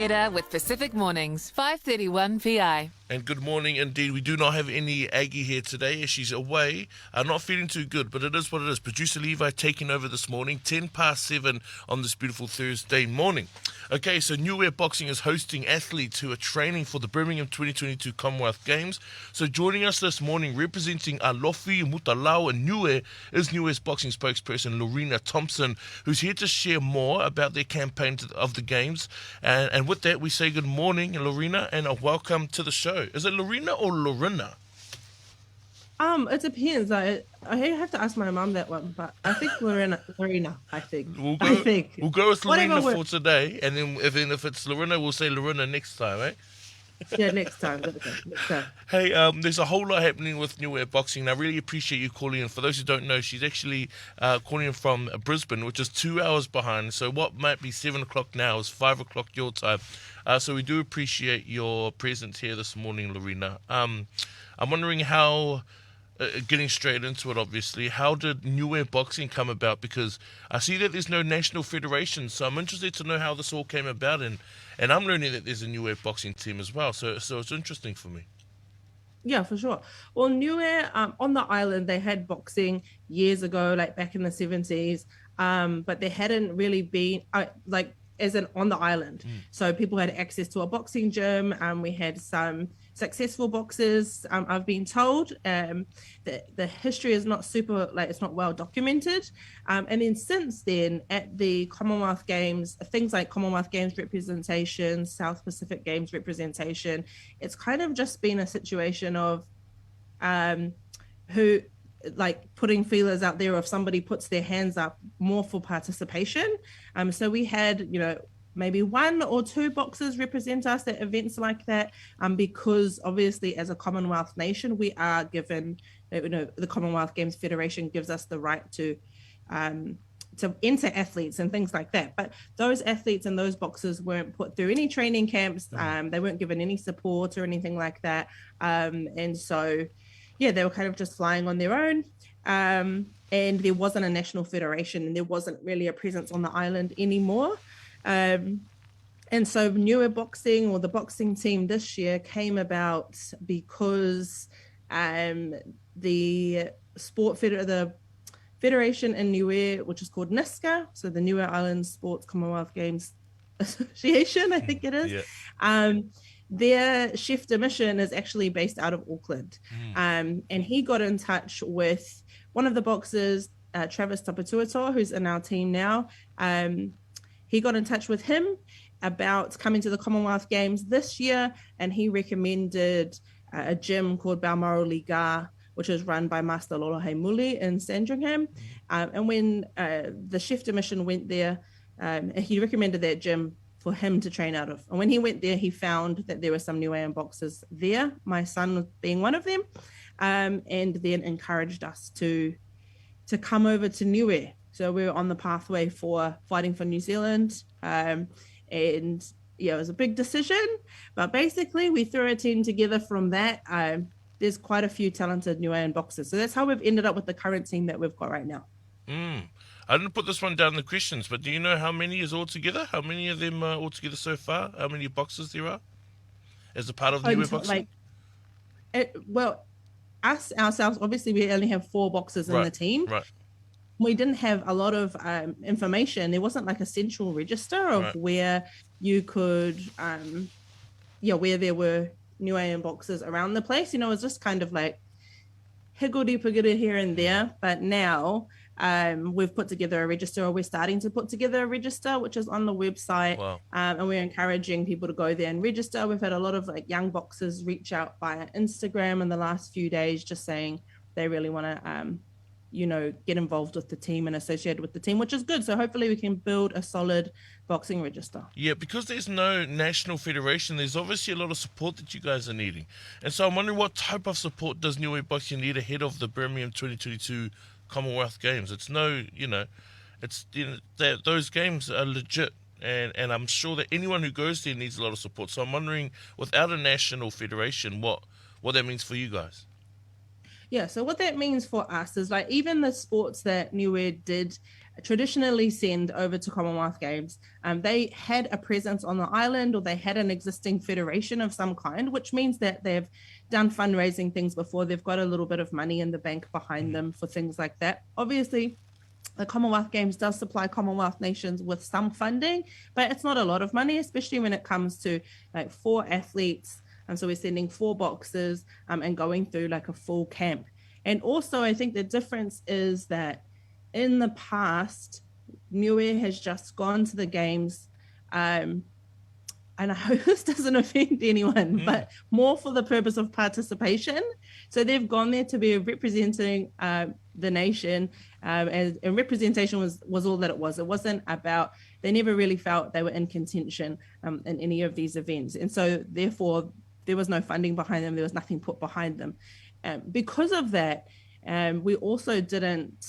With Pacific Mornings, 5:31 PI. And good morning indeed. We do not have any Aggie here today as she's away. Not feeling too good, but it is what it is. Producer Levi taking over this morning, 7:10 on this beautiful Thursday morning. Okay, so Niue Boxing is hosting athletes who are training for the Birmingham 2022 Commonwealth Games. So joining us this morning, representing Alofi, Mutalau and Niue, is Niue Boxing spokesperson Lorina Thompson, who's here to share more about their campaign of the Games. And with that, we say good morning, Lorina, and a welcome to the show. Is it Lorina or Lorina? It depends. I have to ask my mum that one, but I think Lorina. I think. We'll go with Lorina for today, and then if it's Lorina, we'll say Lorina next time, eh? Yeah, next time. Next time. Hey, there's a whole lot happening with Niue Boxing, and I really appreciate you calling in. For those who don't know, she's actually calling in from Brisbane, which is 2 hours behind. So what might be 7 o'clock now is 5 o'clock your time. So we do appreciate your presence here this morning, Lorina. I'm wondering how, getting straight into it, obviously, how did Niue Boxing come about? Because I see that there's no national federation, so I'm interested to know how this all came about, and I'm learning that there's a Niue Boxing team as well, so it's interesting for me. Yeah, for sure. Well, Niue, on the island, they had boxing years ago, like back in the 70s, but there hadn't really been, as in on the island. So people had access to a boxing gym. We had some successful boxers. I've been told that the history is not super, it's not well documented. And then since then, at the Commonwealth Games, things like Commonwealth Games representation, South Pacific Games representation, it's kind of just been a situation of who, putting feelers out there, if somebody puts their hands up more for participation. So we had, maybe 1 or 2 boxers represent us at events like that, because obviously as a Commonwealth nation, we are given, the Commonwealth Games Federation gives us the right to enter athletes and things like that. But those athletes and those boxers weren't put through any training camps. They weren't given any support or anything like that. And so, yeah, they were kind of just flying on their own. And there wasn't a national federation, and there wasn't really a presence on the island anymore. And so Niue Boxing, or the boxing team this year, came about because the federation in Niue, which is called NISCA, so the Niue Island Sports Commonwealth Games Association, I think it is. Yeah. Their chef de mission is actually based out of Auckland. And he got in touch with one of the boxers, Travis Tapatuato, who's in our team now. He got in touch with him about coming to the Commonwealth Games this year, and he recommended a gym called Balmoral Liga, which is run by Master Lolohei Muli in Sandringham. And when the chef de mission went there, he recommended that gym for him to train out of. And when he went there, he found that there were some Niuean boxers there, my son being one of them, and then encouraged us to come over to Niue. So we were on the pathway for fighting for New Zealand. And yeah, it was a big decision, but basically we threw a team together from that. There's quite a few talented Niuean boxers. So that's how we've ended up with the current team that we've got right now. I didn't put this one down in the questions, but do you know how many is all together? How many of them are all together so far? How many boxers there are as a part of Niue Boxing? Us ourselves, obviously we only have 4 boxers in the team. Right. We didn't have a lot of information. There wasn't like a central register of where you could, where there were Niuean boxers around the place. It was just kind of like higgledy-piggledy here and there. But now we've put together a register, or we're starting to put together a register, which is on the website. Wow. And we're encouraging people to go there and register. We've had a lot of young boxers reach out via Instagram in the last few days, just saying they really want to get involved with the team and associated with the team, which is good. So hopefully we can build a solid boxing register. Yeah, because there's no national federation, there's obviously a lot of support that you guys are needing. And so I'm wondering, what type of support does Niue Boxing need ahead of the Birmingham 2022 Commonwealth Games? It's those games are legit. And I'm sure that anyone who goes there needs a lot of support. So I'm wondering, without a national federation, what that means for you guys. Yeah, so what that means for us is even the sports that Niue did traditionally send over to Commonwealth Games. They had a presence on the island, or they had an existing federation of some kind, which means that they've done fundraising things before. They've got a little bit of money in the bank behind them for things like that. Obviously, the Commonwealth Games does supply Commonwealth nations with some funding, but it's not a lot of money, especially when it comes to like 4 athletes. And so we're sending 4 boxers and going through like a full camp. And also, I think the difference is that in the past, Niue has just gone to the games, and I hope this doesn't offend anyone, but more for the purpose of participation. So they've gone there to be representing the nation, and representation was all that it was. It wasn't about, they never really felt they were in contention in any of these events. And so therefore, there was no funding behind them. There was nothing put behind them. Because of that, we also didn't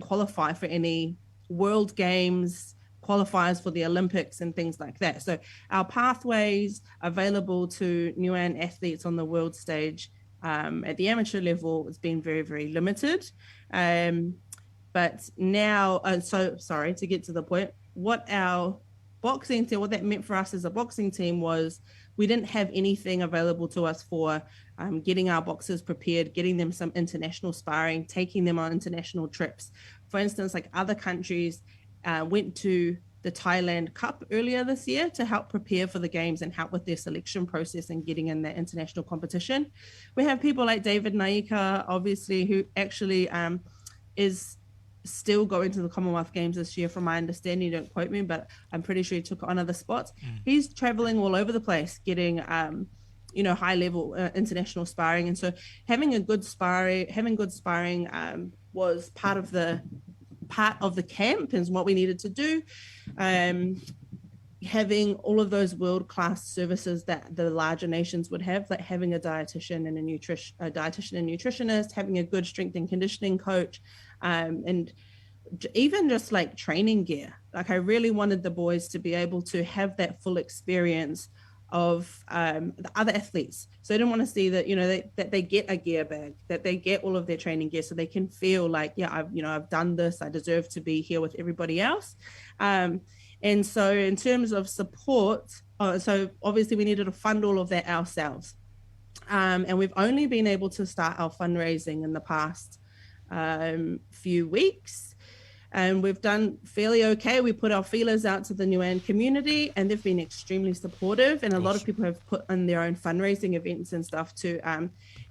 qualify for any World Games qualifiers for the Olympics and things like that. So our pathways available to Niuean athletes on the world stage at the amateur level has been very, very limited. But now, so sorry, to get to the point, what our boxing team, what that meant for us as a boxing team was we didn't have anything available to us for getting our boxers prepared, getting them some international sparring, taking them on international trips. For instance, like other countries went to the Thailand Cup earlier this year to help prepare for the games and help with their selection process and getting in that international competition. We have people like David Naika, obviously, who actually is still going to the Commonwealth Games this year, from my understanding. Don't quote me, but I'm pretty sure he took on other spots. He's traveling all over the place, getting high level international sparring. And so having good sparring was part of the camp, is what we needed to do. Having all of those world-class services that the larger nations would have, like having a dietitian and a nutritionist, having a good strength and conditioning coach, and even just like training gear. Like I really wanted the boys to be able to have that full experience of the other athletes. So I didn't want to see that, that they get a gear bag, that they get all of their training gear, so they can feel like, I've done this, I deserve to be here with everybody else. And so in terms of support, so obviously we needed to fund all of that ourselves. And we've only been able to start our fundraising in the past few weeks. And we've done fairly okay. We put our feelers out to the Niuean community, and they've been extremely supportive. And a lot of people have put in their own fundraising events and stuff to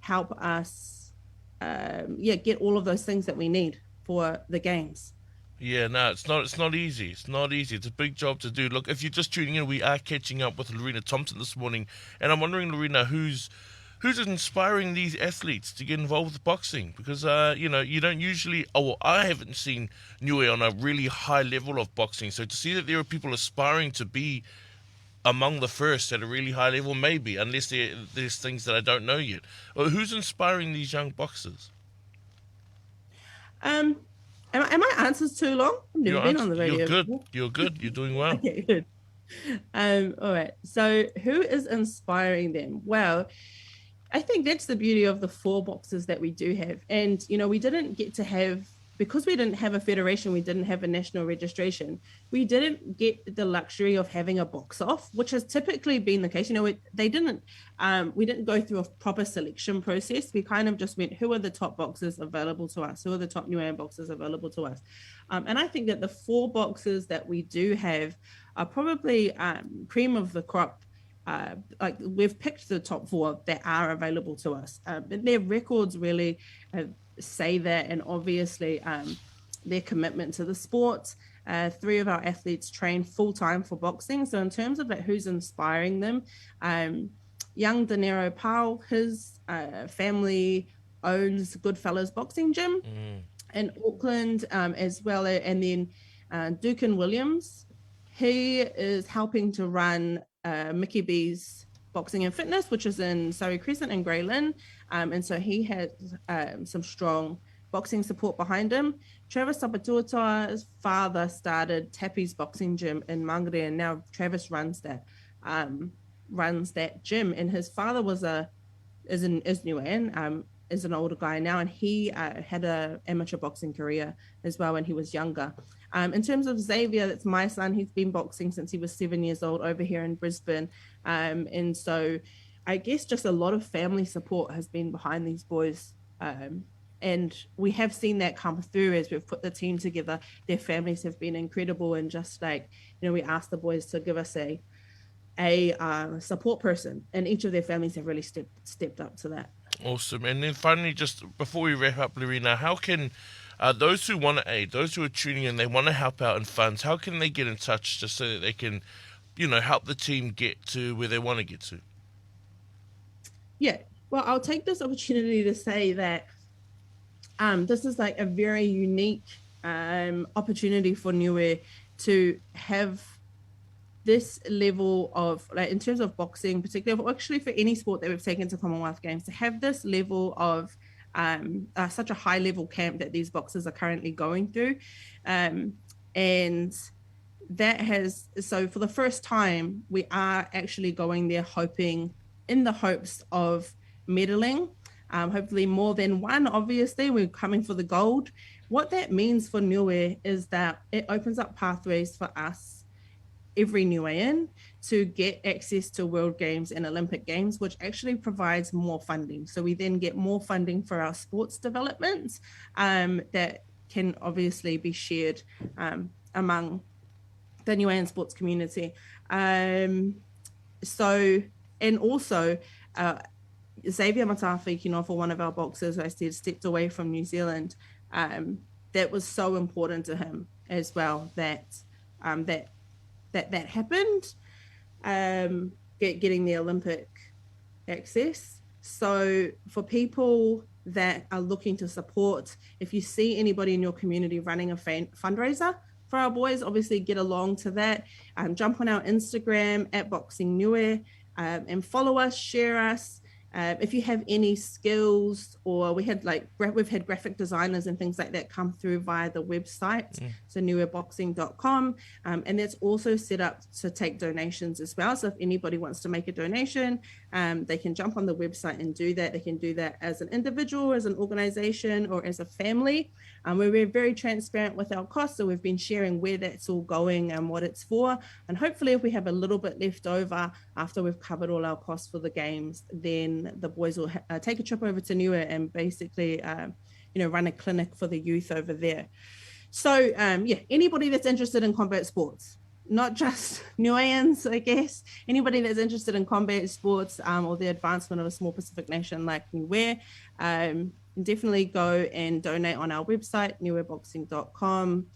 help us, get all of those things that we need for the games. Yeah, no, it's not easy. It's not easy. It's a big job to do. Look, if you're just tuning in, we are catching up with Lorina Thompson this morning, and I'm wondering, Lorina, who's inspiring these athletes to get involved with boxing? Because, you don't usually... I haven't seen Niue on a really high level of boxing. So to see that there are people aspiring to be among the first at a really high level, maybe, unless there's things that I don't know yet. Or who's inspiring these young boxers? Are my answers too long? I've never been on the radio. You're good. You're good. You're doing well. Okay, good. All right. So who is inspiring them? Well, I think that's the beauty of the 4 boxers that we do have. And, we didn't get to have, because we didn't have a federation, we didn't have a national registration, we didn't get the luxury of having a box off, which has typically been the case. We didn't go through a proper selection process. We kind of just went, who are the top boxers available to us? Who are the top Niuean boxers available to us? And I think that the 4 boxers that we do have are probably cream of the crop. Like we've picked the top 4 that are available to us, but their records really say that, and obviously their commitment to the sport. 3 of our athletes train full-time for boxing. So in terms of who's inspiring them, young Dinero Pau, his family owns Goodfellas Boxing Gym in Auckland, as well, and then Dukin Williams, he is helping to run Mickey B's Boxing and Fitness, which is in Surrey Crescent and Grey Lynn. And so he has some strong boxing support behind him. Travis Sapatuata's father started Tappy's Boxing Gym in Mangere, and now Travis runs that gym. And his father is Niuean, is an older guy now, and he had a amateur boxing career as well when he was younger. In terms of Xavier, that's my son. He's been boxing since he was 7 years old over here in Brisbane. And so I guess just a lot of family support has been behind these boys. And we have seen that come through as we've put the team together. Their families have been incredible. And just like, we asked the boys to give us a support person, and each of their families have really stepped up to that. Awesome. And then finally, just before we wrap up, Lorina, how can those who want to aid, those who are tuning in, they want to help out in funds, how can they get in touch just so that they can, help the team get to where they want to get to? Yeah, well, I'll take this opportunity to say that this is like a very unique opportunity for Niue to have this level of, like, in terms of boxing, particularly, actually for any sport that we've taken to Commonwealth Games, to have this level of such a high level camp that these boxers are currently going through. And that has, so for the first time, we are actually going there in the hopes of medaling, hopefully more than one. Obviously, we're coming for the gold. What that means for Niue is that it opens up pathways for us, every Niuean, to get access to World Games and Olympic Games, which actually provides more funding. So we then get more funding for our sports development that can obviously be shared among the Niuean sports community. So, and also, Xavier Matawhi, for one of our boxers, who I said stepped away from New Zealand, that was so important to him as well, that happened, getting the Olympic access. So for people that are looking to support, if you see anybody in your community running a fundraiser for our boys, obviously get along to that. Jump on our Instagram at Boxing Niue and follow us, share us. If you have any skills, or we've had graphic designers and things like that come through via the website, so niweboxing.com, and that's also set up to take donations as well. So if anybody wants to make a donation, they can jump on the website and do that. They can do that as an individual, as an organization, or as a family. We're very transparent with our costs, so we've been sharing where that's all going and what it's for. And hopefully if we have a little bit left over after we've covered all our costs for the games, then the boys will take a trip over to Niue and basically, run a clinic for the youth over there. So, anybody that's interested in combat sports, not just Niueans, I guess, anybody that's interested in combat sports or the advancement of a small Pacific nation like Niue, definitely go and donate on our website, niweboxing.com,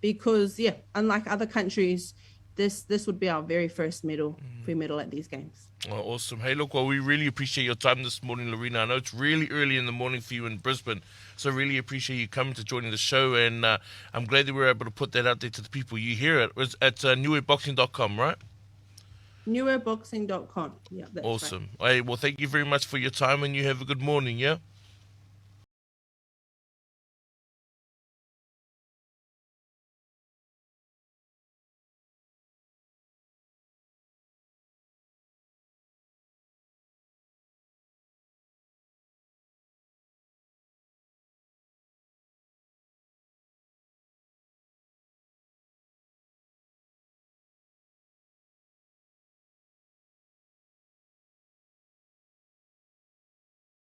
because, unlike other countries, this would be our very first medal, if we medal at these games. Oh, awesome. Hey, look, well, we really appreciate your time this morning, Lorina. I know it's really early in the morning for you in Brisbane, so really appreciate you coming to joining the show, and I'm glad that we were able to put that out there to the people. You hear it. It's at niweboxing.com, right? Niweboxing.com. Yeah, that's awesome. Right. Hey, well, thank you very much for your time, and you have a good morning, yeah?